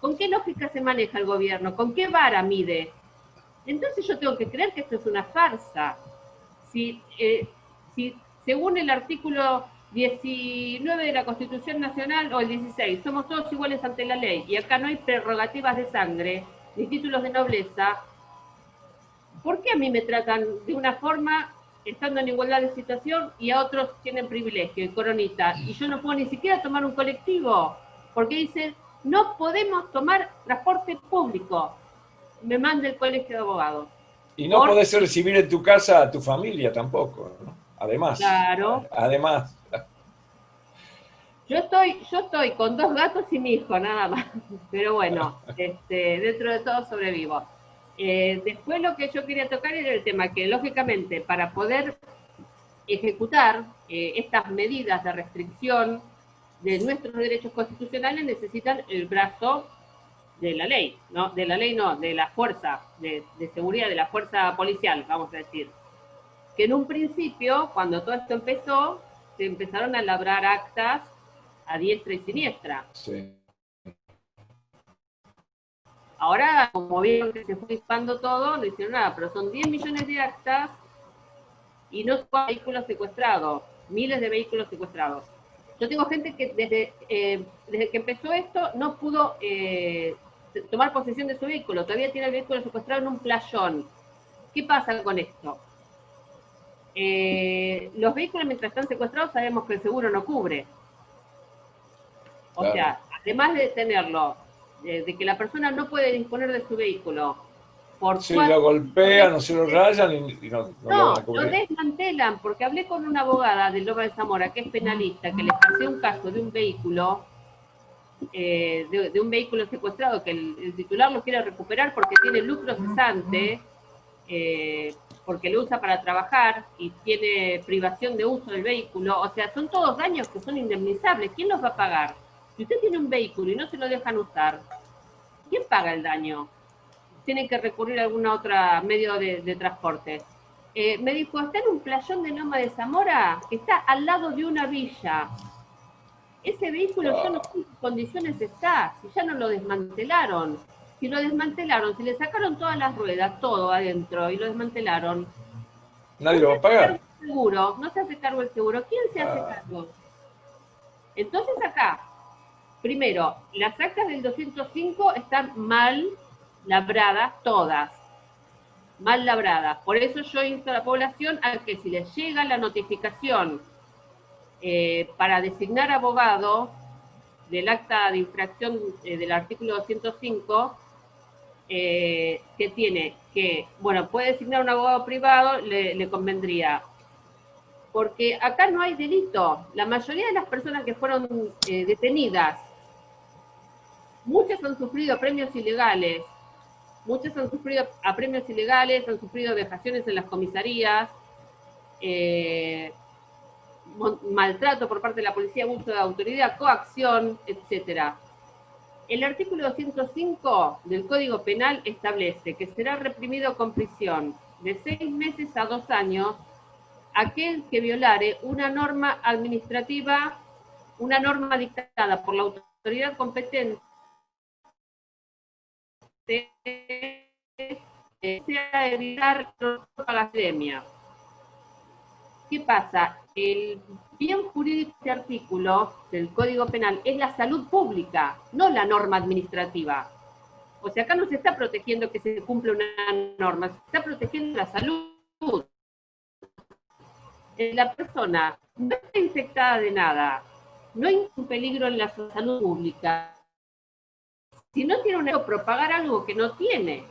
¿Con qué lógica se maneja el gobierno? ¿Con qué vara mide? Entonces yo tengo que creer que esto es una farsa. Si según el artículo 19 de la Constitución Nacional, o el 16, somos todos iguales ante la ley, y acá no hay prerrogativas de sangre, ni títulos de nobleza, ¿por qué a mí me tratan de una forma, estando en igualdad de situación, y a otros tienen privilegio y coronita? Y yo no puedo ni siquiera tomar un colectivo, porque dicen, no podemos tomar transporte público. Me manda el colegio de abogados. Y no podés recibir en tu casa a tu familia tampoco, ¿no? Además. Claro. Además. Yo estoy con 2 gatos y mi hijo, nada más. Pero bueno, dentro de todo sobrevivo. Después lo que yo quería tocar era el tema que, lógicamente, para poder ejecutar estas medidas de restricción de nuestros derechos constitucionales necesitan el brazo de la ley, ¿no? De la ley no, de la fuerza de seguridad, de la fuerza policial, vamos a decir. Que en un principio, cuando todo esto empezó, se empezaron a labrar actas a diestra y siniestra. Sí. Ahora, como vieron que se fue dispando todo, no hicieron nada, pero son 10 millones de actas y no son vehículos secuestrados, miles de vehículos secuestrados. Yo tengo gente que desde que empezó esto no pudo tomar posesión de su vehículo, todavía tiene el vehículo secuestrado en un playón. ¿Qué pasa con esto? Los vehículos mientras están secuestrados sabemos que el seguro no cubre. O Claro. sea, además de tenerlo, de que la persona no puede disponer de su vehículo por Si lo golpean o se lo rayan y no lo no, van a lo cubrir. desmantelan, porque hablé con una abogada de Loma de Zamora, que es penalista, que le pasé un caso de un vehículo, de un vehículo secuestrado, que el titular lo quiere recuperar porque tiene lucro cesante, porque lo usa para trabajar y tiene privación de uso del vehículo. O sea, son todos daños que son indemnizables. ¿Quién los va a pagar? Si usted tiene un vehículo y no se lo dejan usar, ¿quién paga el daño? Tienen que recurrir a algún otro medio de transporte. Me dijo, está en un playón de Loma de Zamora que está al lado de una villa. Ese vehículo ya no sé en qué condiciones está, si ya no lo desmantelaron. Si lo desmantelaron, si le sacaron todas las ruedas, todo adentro, y lo desmantelaron, Nadie lo va a pagar. seguro, no se hace cargo el seguro. ¿Quién se hace cargo? Entonces acá, primero, las actas del 205 están mal labradas todas, mal labradas. Por eso yo insto a la población a que si les llega la notificación para designar abogado del acta de infracción del artículo 205, que tiene que, bueno, puede designar un abogado privado, le convendría. Porque acá no hay delito. La mayoría de las personas que fueron detenidas, muchas han sufrido premios ilegales, muchas han sufrido apremios ilegales, han sufrido vejaciones en las comisarías, maltrato por parte de la policía, abuso de autoridad, coacción, etcétera. El artículo 205 del Código Penal establece que será reprimido con prisión de 6 meses a 2 años aquel que violare una norma administrativa, una norma dictada por la autoridad competente, sea evitar la epidemia. ¿Qué pasa? El bien jurídico de este artículo del Código Penal es la salud pública, no la norma administrativa. O sea, acá no se está protegiendo que se cumpla una norma, se está protegiendo la salud. La persona no está infectada de nada, no hay un peligro en la salud pública. Si no tiene un propagar algo que no tiene.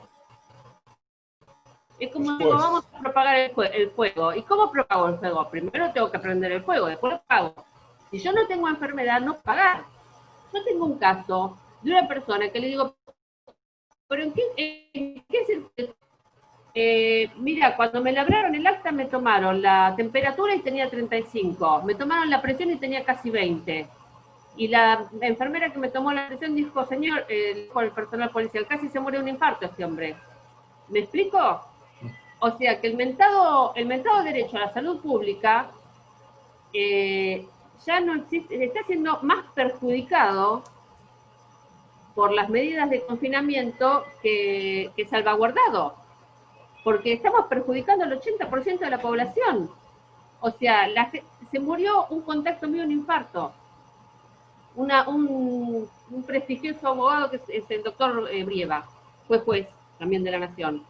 Es como digo, vamos a propagar el fuego. ¿Y cómo propago el fuego? Primero tengo que prender el fuego, después lo pago. Si yo no tengo enfermedad, no pagar. Yo tengo un caso de una persona que le digo, ¿pero en qué circunstancias? Mira, cuando me labraron el acta me tomaron la temperatura y tenía 35, me tomaron la presión y tenía casi 20. Y la enfermera que me tomó la presión dijo, señor, dijo el personal policial, casi se muere de un infarto este hombre. ¿Me explico? O sea que el mentado derecho a la salud pública ya no existe, está siendo más perjudicado por las medidas de confinamiento que salvaguardado, porque estamos perjudicando al 80% de la población. O sea, se murió un contacto mío, un infarto. Un prestigioso abogado que es el doctor Brieva, fue juez también de la Nación.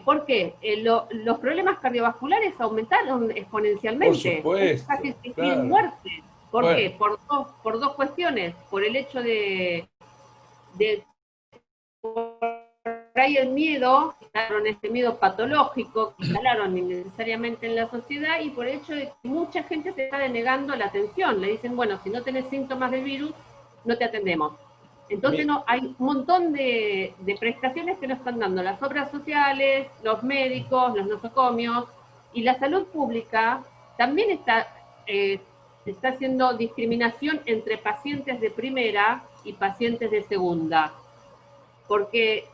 ¿Por qué? Los problemas cardiovasculares aumentaron exponencialmente. Por supuesto. Casi claro. muerte. ¿Por qué? Por dos cuestiones. Por el hecho de por ahí el miedo, este miedo patológico que instalaron innecesariamente en la sociedad, y por el hecho de que mucha gente se está denegando la atención. Le dicen, bueno, si no tenés síntomas del virus, no te atendemos. Entonces no, hay un montón de prestaciones que nos están dando las obras sociales, los médicos, los nosocomios, y la salud pública también está haciendo discriminación entre pacientes de primera y pacientes de segunda, porque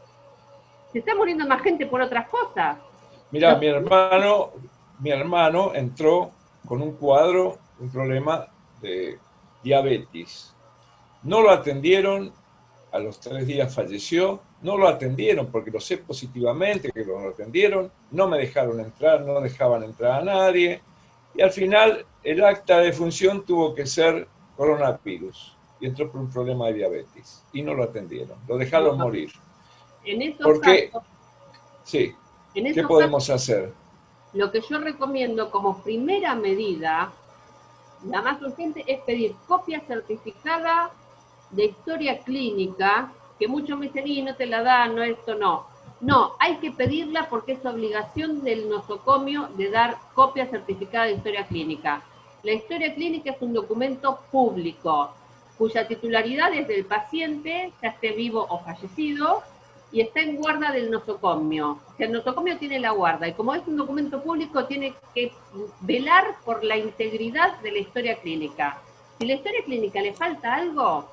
se está muriendo más gente por otras cosas. Mirá, mi hermano entró con un cuadro, un problema de diabetes. No lo atendieron a los 3 días falleció, no lo atendieron porque lo sé positivamente que lo atendieron, no me dejaron entrar, no dejaban entrar a nadie, y al final el acta de defunción tuvo que ser coronavirus, y entró por un problema de diabetes, y no lo atendieron, lo dejaron morir. En esos Porque, casos, sí, en ¿qué esos podemos casos, hacer? lo que yo recomiendo como primera medida, la más urgente, es pedir copia certificada de historia clínica, que muchos me dicen, y no te la dan, no, esto no. No, hay que pedirla porque es obligación del nosocomio de dar copia certificada de historia clínica. La historia clínica es un documento público, cuya titularidad es del paciente, ya esté vivo o fallecido, y está en guarda del nosocomio. O sea, el nosocomio tiene la guarda, y como es un documento público, tiene que velar por la integridad de la historia clínica. Si la historia clínica le falta algo,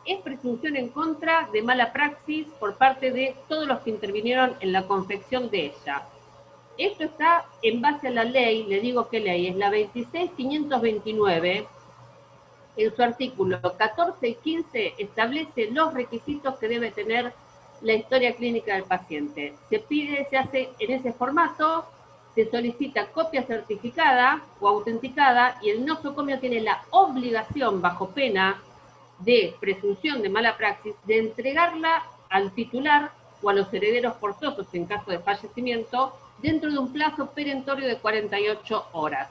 es presunción en contra de mala praxis por parte de todos los que intervinieron en la confección de ella. Esto está en base a la ley, le digo qué ley, es la 26.529, en su artículo 14 y 15 establece los requisitos que debe tener la historia clínica del paciente. Se pide, se hace en ese formato, se solicita copia certificada o autenticada y el nosocomio tiene la obligación, bajo pena de presunción de mala praxis, de entregarla al titular o a los herederos forzosos en caso de fallecimiento dentro de un plazo perentorio de 48 horas.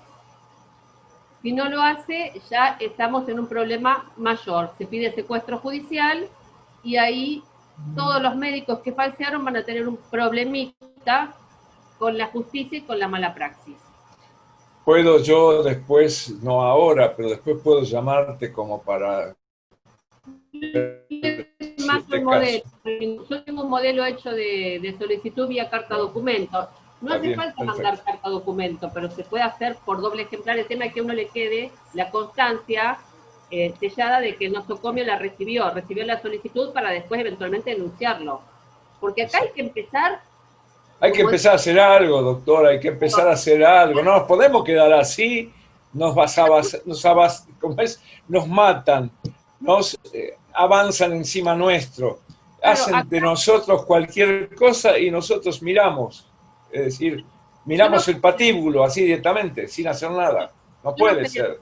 Si no lo hace, ya estamos en un problema mayor. Se pide secuestro judicial y ahí todos los médicos que falsearon van a tener un problemita con la justicia y con la mala praxis. Puedo yo después, no ahora, pero después puedo llamarte como para... Más el modelo. Yo tengo un modelo hecho de solicitud vía carta documento. No hace falta mandar carta documento, pero se puede hacer por doble ejemplar. El tema es que a uno le quede la constancia sellada de que el nosocomio la recibió la solicitud para después eventualmente denunciarlo. Porque acá hay que empezar... Hay que empezar a hacer algo, doctora, hay que empezar a hacer algo. No nos podemos quedar así, nos matan, nos avanzan encima nuestro, hacen de nosotros cualquier cosa y nosotros miramos. Es decir, miramos el patíbulo así directamente, sin hacer nada. No puede ser.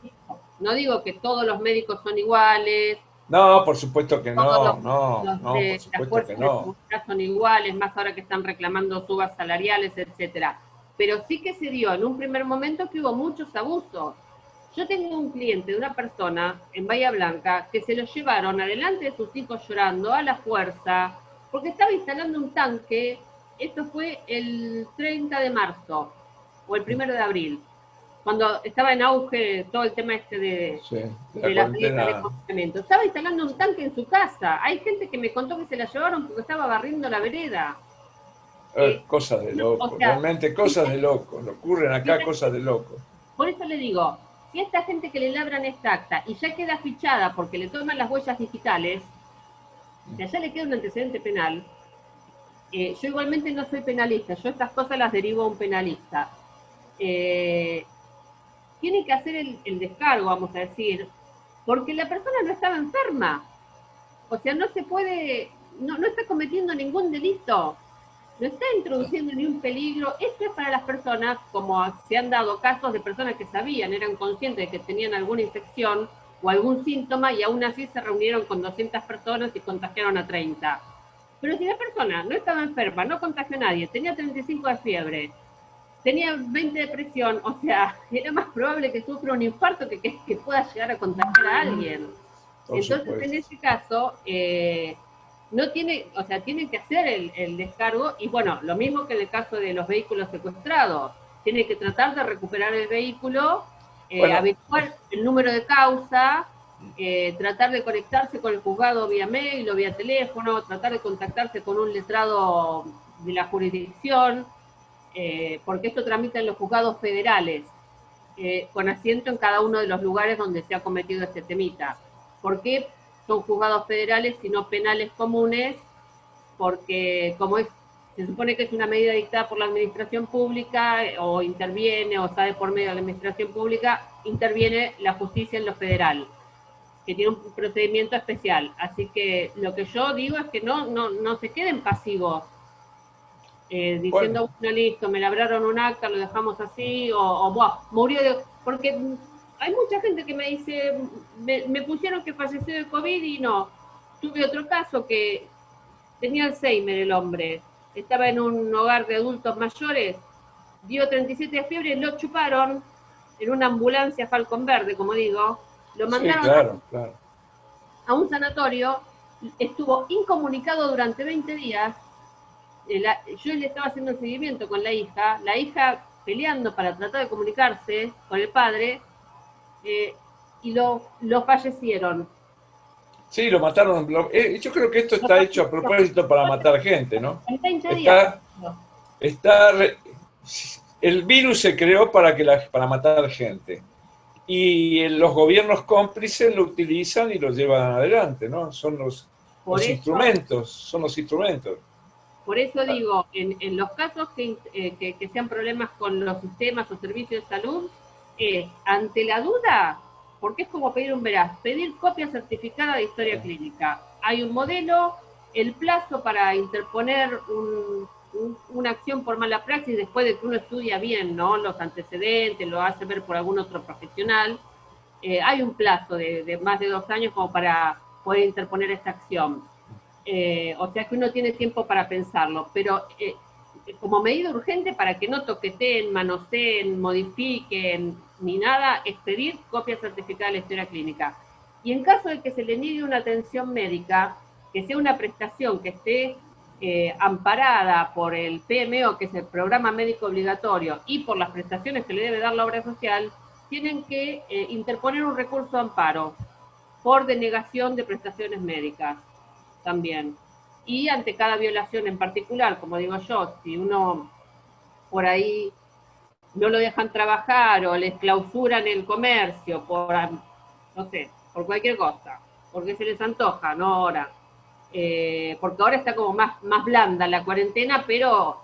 No digo que todos los médicos son iguales. No, por supuesto que no, por supuesto que no. Son iguales, más ahora que están reclamando subas salariales, etcétera. Pero sí que se dio en un primer momento que hubo muchos abusos. Yo tengo un cliente de una persona en Bahía Blanca que se lo llevaron adelante de sus hijos llorando a la fuerza porque estaba instalando un tanque. Esto fue el 30 de marzo o el 1 de abril, cuando estaba en auge todo el tema de la salida de confinamiento. Estaba instalando un tanque en su casa. Hay gente que me contó que se la llevaron porque estaba barriendo la vereda. Cosas de loco, o sea, realmente cosas de loco. Ocurren acá cosas de loco. Por eso le digo, si esta gente que le labran esta acta y ya queda fichada porque le toman las huellas digitales, si allá le queda un antecedente penal, yo igualmente no soy penalista, yo estas cosas las derivo a un penalista. Tiene que hacer el descargo, vamos a decir, porque la persona no estaba enferma. O sea, no se puede, no está cometiendo ningún delito, no está introduciendo ni un peligro. Esto es para las personas, como se han dado casos de personas que sabían, eran conscientes de que tenían alguna infección o algún síntoma y aún así se reunieron con 200 personas y contagiaron a 30. Pero si la persona no estaba enferma, no contagió a nadie, tenía 35 de fiebre, tenía 20 de presión, o sea, era más probable que sufra un infarto que pueda llegar a contagiar a alguien. Entonces, en ese caso, no tiene, o sea, tiene que hacer el descargo, y bueno, lo mismo que en el caso de los vehículos secuestrados, tiene que tratar de recuperar el vehículo, averiguar el número de causa, tratar de conectarse con el juzgado vía mail o vía teléfono, tratar de contactarse con un letrado de la jurisdicción, porque esto tramita en los juzgados federales, con asiento en cada uno de los lugares donde se ha cometido este temita. ¿Por qué son juzgados federales y no penales comunes? Porque como se supone que es una medida dictada por la administración pública, o interviene, o está de por medio de la administración pública, interviene la justicia en lo federal. que tiene un procedimiento especial. Así que lo que yo digo es que no se queden pasivos, diciendo, bueno, listo, me labraron un acta, lo dejamos así, o buah, murió de... Porque hay mucha gente que me dice, me pusieron que falleció de COVID y no. Tuve otro caso que tenía Alzheimer el hombre, estaba en un hogar de adultos mayores, dio 37 de fiebre, lo chuparon en una ambulancia Falcon Verde, como digo, lo mandaron a un sanatorio, estuvo incomunicado durante 20 días, yo le estaba haciendo el seguimiento con la hija peleando para tratar de comunicarse con el padre, y lo fallecieron. Sí, lo mataron. Yo creo que esto está hecho a propósito para matar gente, ¿no? En 20 días. El virus se creó para matar gente. Y los gobiernos cómplices lo utilizan y lo llevan adelante, ¿no? Son los instrumentos. Por eso digo, en los casos que sean problemas con los sistemas o servicios de salud, ante la duda, porque es como pedir pedir copia certificada de historia clínica. Hay un modelo, el plazo para interponer una acción por mala praxis después de que uno estudia bien, ¿no?, los antecedentes, lo hace ver por algún otro profesional, hay un plazo de más de 2 años como para poder interponer esta acción. O sea que uno tiene tiempo para pensarlo, pero como medida urgente para que no toqueteen, manoseen, modifiquen ni nada, es pedir copia certificada de la historia clínica. Y en caso de que se le niegue una atención médica, que sea una prestación que esté amparada por el PMO, que es el Programa Médico Obligatorio, y por las prestaciones que le debe dar la obra social, tienen que interponer un recurso de amparo por denegación de prestaciones médicas también. Y ante cada violación en particular, como digo yo, si uno por ahí no lo dejan trabajar o les clausuran el comercio por, no sé, por cualquier cosa, porque se les antoja, no ahora, porque ahora está como más blanda la cuarentena, pero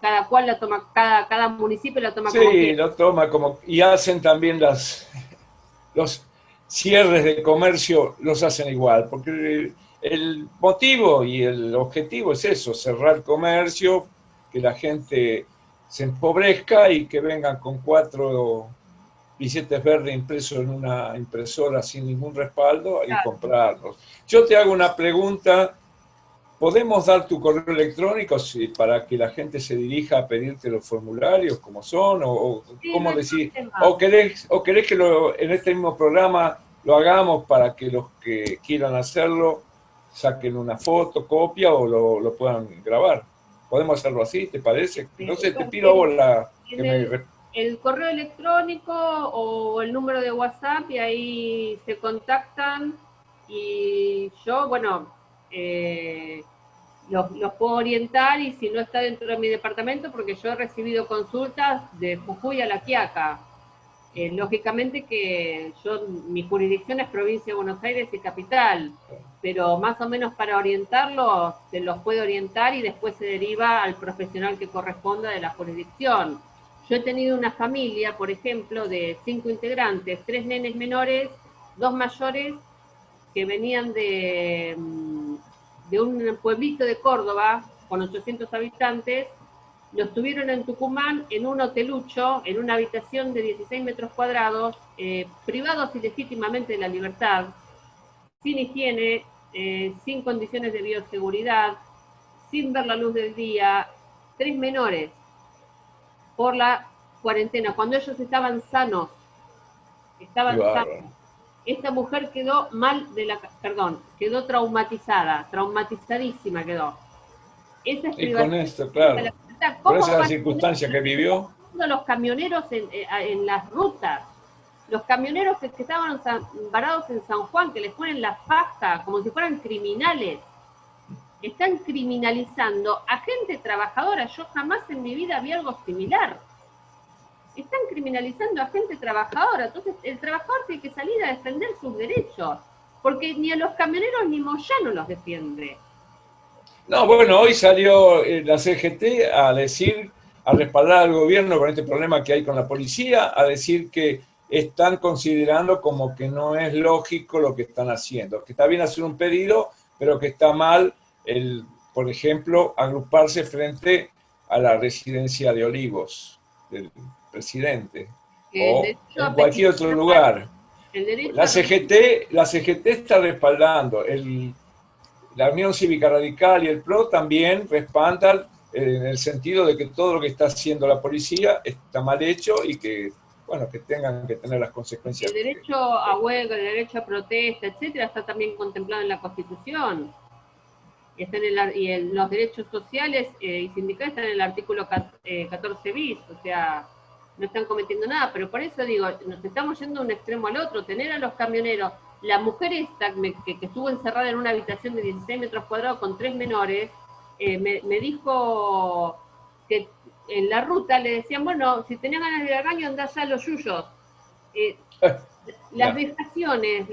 cada cual la toma, cada municipio la toma como quiere. Sí, lo toma como, y hacen también los cierres de comercio, los hacen igual, porque el motivo y el objetivo es eso, cerrar comercio, que la gente se empobrezca y que vengan con 4 billetes verdes impresos en una impresora sin ningún respaldo y comprarlos. Yo te hago una pregunta, ¿podemos dar tu correo electrónico para que la gente se dirija a pedirte los formularios como son? ¿O sí, cómo no decir? ¿O querés que en este mismo programa lo hagamos para que los que quieran hacerlo saquen una foto, copia o lo puedan grabar? ¿Podemos hacerlo así, te parece? No sé, te pido a vos el correo electrónico o el número de WhatsApp, y ahí se contactan y yo, bueno, los puedo orientar, y si no está dentro de mi departamento, porque yo he recibido consultas de Jujuy a La Quiaca. Lógicamente que mi jurisdicción es provincia de Buenos Aires y capital, pero más o menos para orientarlos, se los puede orientar y después se deriva al profesional que corresponda de la jurisdicción. Yo he tenido una familia, por ejemplo, de 5 integrantes, 3 nenes menores, 2 mayores, que venían de un pueblito de Córdoba con 800 habitantes, los tuvieron en Tucumán en un hotelucho, en una habitación de 16 metros cuadrados, privados ilegítimamente de la libertad, sin higiene, sin condiciones de bioseguridad, sin ver la luz del día, 3 menores, por la cuarentena, cuando ellos estaban sanos. Esta mujer quedó quedó traumatizadísima quedó. Esa es y con esto, claro, con esa circunstancia que vivió. Los camioneros en las rutas, los camioneros que estaban varados en San Juan, que les ponen la faja como si fueran criminales, están criminalizando a gente trabajadora. Yo jamás en mi vida vi algo similar. Están criminalizando a gente trabajadora. Entonces el trabajador tiene que salir a defender sus derechos, porque ni a los camioneros ni Moyano los defiende. No, bueno, hoy salió la CGT a respaldar al gobierno con este problema que hay con la policía, a decir que están considerando como que no es lógico lo que están haciendo, que está bien hacer un pedido, pero que está mal, por ejemplo, agruparse frente a la residencia de Olivos del presidente, o en cualquier otro lugar. La CGT está respaldando, la Unión Cívica Radical y el PRO también respaldan en el sentido de que todo lo que está haciendo la policía está mal hecho y que, bueno, que tengan que tener las consecuencias. El derecho a huelga, el derecho a protesta, etcétera, está también contemplado en la Constitución. Los derechos sociales y sindicales están en el artículo 14 bis, o sea, no están cometiendo nada, pero por eso digo, nos estamos yendo de un extremo al otro, tener a los camioneros, la mujer esta que estuvo encerrada en una habitación de 16 metros cuadrados con 3 menores, me dijo que en la ruta le decían, bueno, si tenés ganas de ir al baño, andá ya a los yuyos. Las vejaciones,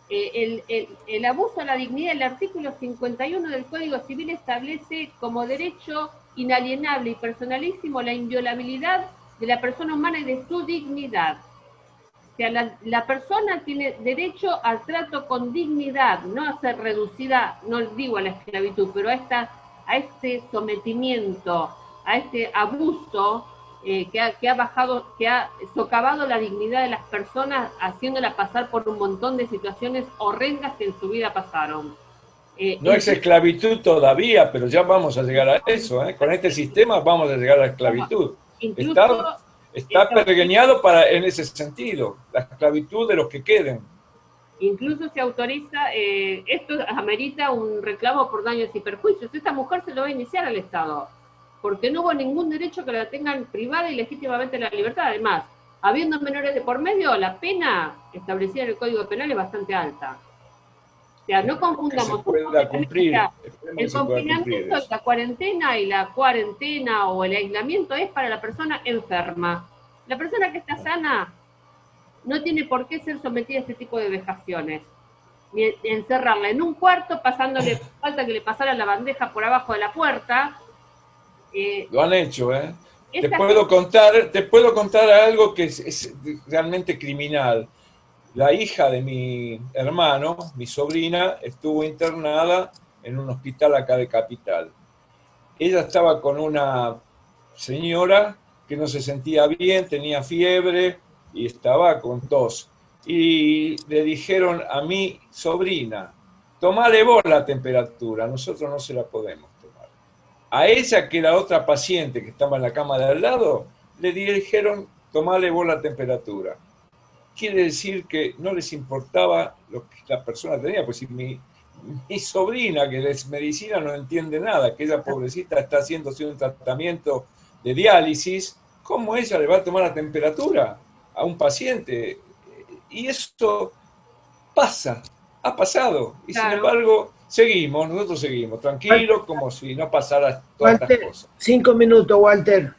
el abuso a la dignidad, el artículo 51 del Código Civil establece como derecho inalienable y personalísimo la inviolabilidad de la persona humana y de su dignidad. O sea, la persona tiene derecho al trato con dignidad, no a ser reducida, no digo a la esclavitud, pero a este sometimiento, a este abuso que ha socavado la dignidad de las personas, haciéndola pasar por un montón de situaciones horrendas que en su vida pasaron. No es esclavitud todavía, pero ya vamos a llegar a eso. Con este sistema vamos a llegar a la esclavitud. Está pergeñado en ese sentido, la esclavitud de los que queden. Incluso se autoriza, esto amerita un reclamo por daños y perjuicios. Esta mujer se lo va a iniciar al Estado, porque no hubo ningún derecho que la tengan privada y legítimamente la libertad. Además, habiendo menores de por medio, la pena establecida en el Código Penal es bastante alta. O sea, no confundamos. El confinamiento, la cuarentena o el aislamiento es para la persona enferma. La persona que está sana no tiene por qué ser sometida a este tipo de vejaciones. Ni encerrarla en un cuarto, falta que le pasara la bandeja por abajo de la puerta. Lo han hecho, ¿eh? Te puedo contar algo que es realmente criminal. La hija de mi hermano, mi sobrina, estuvo internada en un hospital acá de Capital. Ella estaba con una señora que no se sentía bien, tenía fiebre y estaba con tos. Y le dijeron a mi sobrina, tomale vos la temperatura, nosotros no se la podemos tomar. A ella, que era otra paciente que estaba en la cama de al lado, le dijeron, tomale vos la temperatura. Quiere decir que no les importaba lo que la persona tenía, pues si mi sobrina, que es medicina, no entiende nada, que ella pobrecita está haciéndose un tratamiento de diálisis, ¿cómo ella le va a tomar la temperatura a un paciente? Y eso pasa, ha pasado, y claro. Sin embargo, nosotros seguimos, tranquilos, como si no pasara todas estas cosas. 5 minutos, Walter.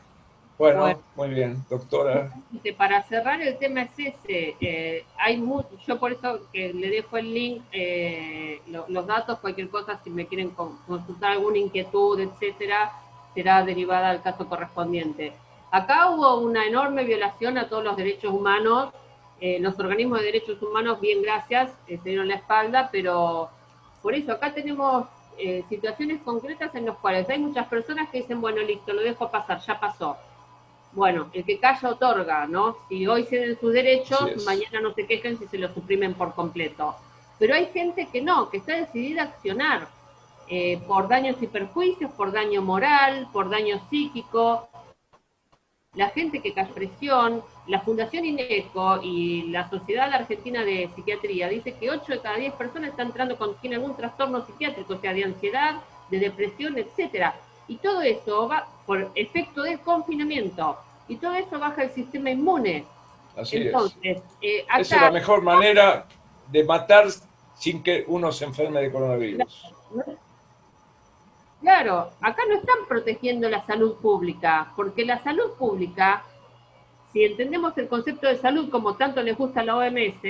Bueno, muy bien, doctora. Para cerrar el tema es ese, yo por eso que le dejo el link, los datos, cualquier cosa, si me quieren consultar alguna inquietud, etcétera, será derivada al caso correspondiente. Acá hubo una enorme violación a todos los derechos humanos, los organismos de derechos humanos, bien gracias, se dieron la espalda, pero por eso acá tenemos situaciones concretas en las cuales hay muchas personas que dicen, bueno, listo, lo dejo pasar, ya pasó. Bueno, el que calla otorga, ¿no? Si hoy ceden sus derechos, mañana no se quejen si se los suprimen por completo. Pero hay gente que no, que está decidida a accionar por daños y perjuicios, por daño moral, por daño psíquico. La gente que cae presión, la Fundación INECO y la Sociedad Argentina de Psiquiatría dice que 8 de cada 10 personas están entrando tiene algún trastorno psiquiátrico, o sea, de ansiedad, de depresión, etcétera. Y todo eso va por efecto del confinamiento. Y todo eso baja el sistema inmune. Así entonces, acá, esa es la mejor manera de matar sin que uno se enferme de coronavirus. Claro, acá no están protegiendo la salud pública, porque la salud pública, si entendemos el concepto de salud como tanto les gusta a la OMS,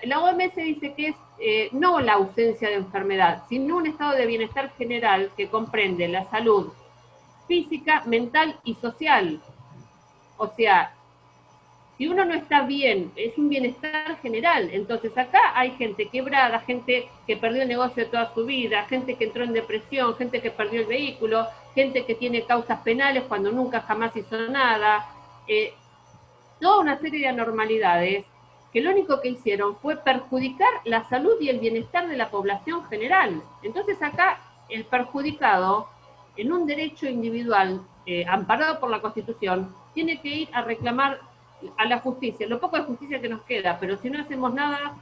la OMS dice que es no la ausencia de enfermedad, sino un estado de bienestar general que comprende la salud física, mental y social. O sea, si uno no está bien, es un bienestar general. Entonces acá hay gente quebrada, gente que perdió el negocio de toda su vida, gente que entró en depresión, gente que perdió el vehículo, gente que tiene causas penales cuando nunca jamás hizo nada, toda una serie de anormalidades que lo único que hicieron fue perjudicar la salud y el bienestar de la población general. Entonces acá el perjudicado, en un derecho individual amparado por la Constitución, tiene que ir a reclamar a la justicia, lo poco de justicia que nos queda, pero si no hacemos nada,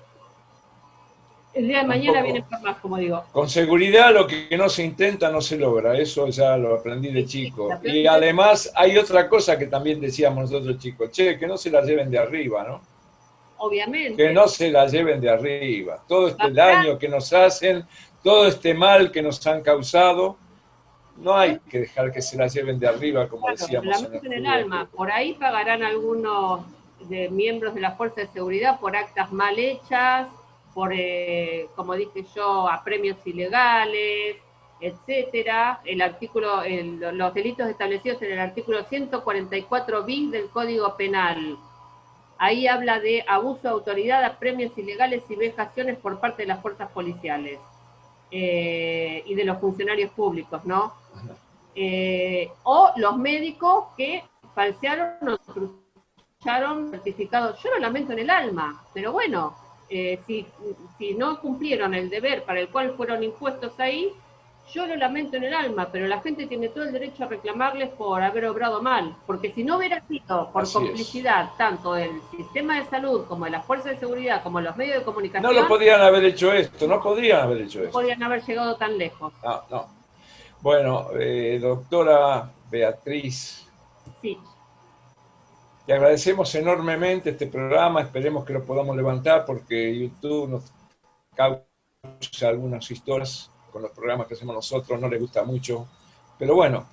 el día de mañana viene por más, como digo. Con seguridad lo que no se intenta no se logra, eso ya lo aprendí de chico. Y además hay otra cosa que también decíamos nosotros chicos, che, que no se la lleven de arriba, ¿no? Obviamente. Que no se la lleven de arriba. Todo este daño que nos hacen, todo este mal que nos han causado, no hay que dejar que se la lleven de arriba, como decíamos. La meten en el alma. Por ahí pagarán algunos de miembros de la Fuerza de Seguridad por actas mal hechas, por, como dije yo, a premios ilegales, etcétera. Los delitos establecidos en el artículo 144 bis del Código Penal. Ahí habla de abuso de autoridad a premios ilegales y vejaciones por parte de las fuerzas policiales y de los funcionarios públicos, ¿no? O los médicos que falsearon o trucharon certificados. Yo lo lamento en el alma, pero bueno, si no cumplieron el deber para el cual fueron impuestos ahí, yo lo lamento en el alma, pero la gente tiene todo el derecho a reclamarles por haber obrado mal, porque si no hubiera sido por complicidad tanto del sistema de salud como de las fuerzas de seguridad como de los medios de comunicación, no lo podían haber hecho esto, no podían haber hecho esto. No podían haber llegado tan lejos. No. Bueno, doctora Beatriz, sí. Le agradecemos enormemente este programa, esperemos que lo podamos levantar porque YouTube nos causa algunas historias con los programas que hacemos nosotros, no les gusta mucho, pero bueno,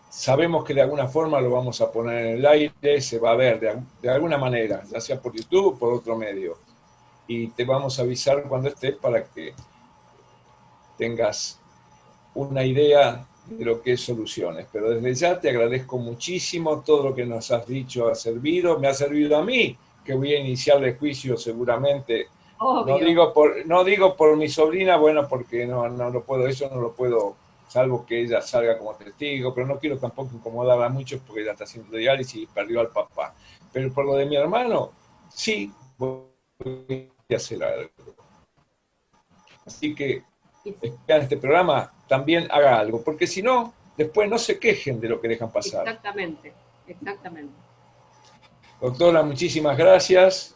sabemos que de alguna forma lo vamos a poner en el aire, se va a ver de alguna manera, ya sea por YouTube o por otro medio, y te vamos a avisar cuando estés para que tengas una idea de lo que es Soluciones. Pero desde ya te agradezco muchísimo, todo lo que nos has dicho ha servido, me ha servido a mí, que voy a iniciar el juicio seguramente. No digo por mi sobrina, bueno, porque no lo puedo, eso no lo puedo, salvo que ella salga como testigo, pero no quiero tampoco incomodarla mucho porque ella está haciendo diálisis y perdió al papá. Pero por lo de mi hermano, sí voy a hacer algo. Así que en este programa también haga algo, porque si no, después no se quejen de lo que dejan pasar. Exactamente. Doctora, muchísimas gracias.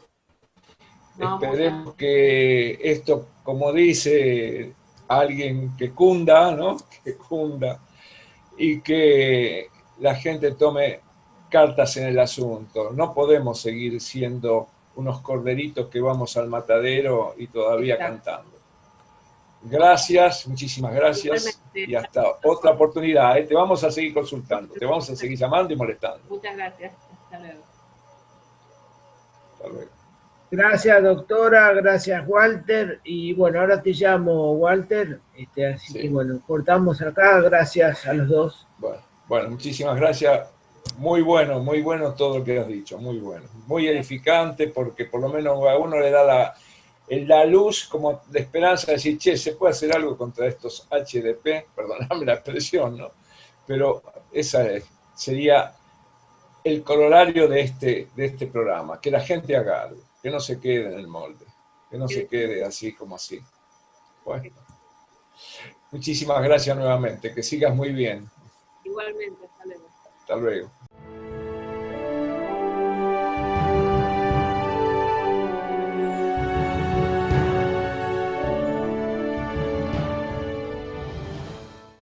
Esperemos que esto, como dice alguien, que cunda, ¿no? Que cunda, y que la gente tome cartas en el asunto. No podemos seguir siendo unos corderitos que vamos al matadero y todavía cantando. Gracias, muchísimas gracias. Y hasta otra oportunidad. Te vamos a seguir consultando, te vamos a seguir llamando y molestando. Muchas gracias. Hasta luego. Hasta luego. Gracias, doctora, gracias, Walter. Y bueno, ahora te llamo, Walter. Así que bueno, cortamos acá. Gracias a los dos. Bueno, muchísimas gracias. Muy bueno todo lo que has dicho. Muy bueno. Muy edificante porque por lo menos a uno le da la luz como de esperanza de decir, che, se puede hacer algo contra estos HDP, perdóname la expresión, ¿no? Pero esa sería el corolario de este programa, que la gente haga algo, que no se quede en el molde, que no se quede así como así. Bueno, muchísimas gracias nuevamente, que sigas muy bien. Igualmente, hasta luego. Hasta luego.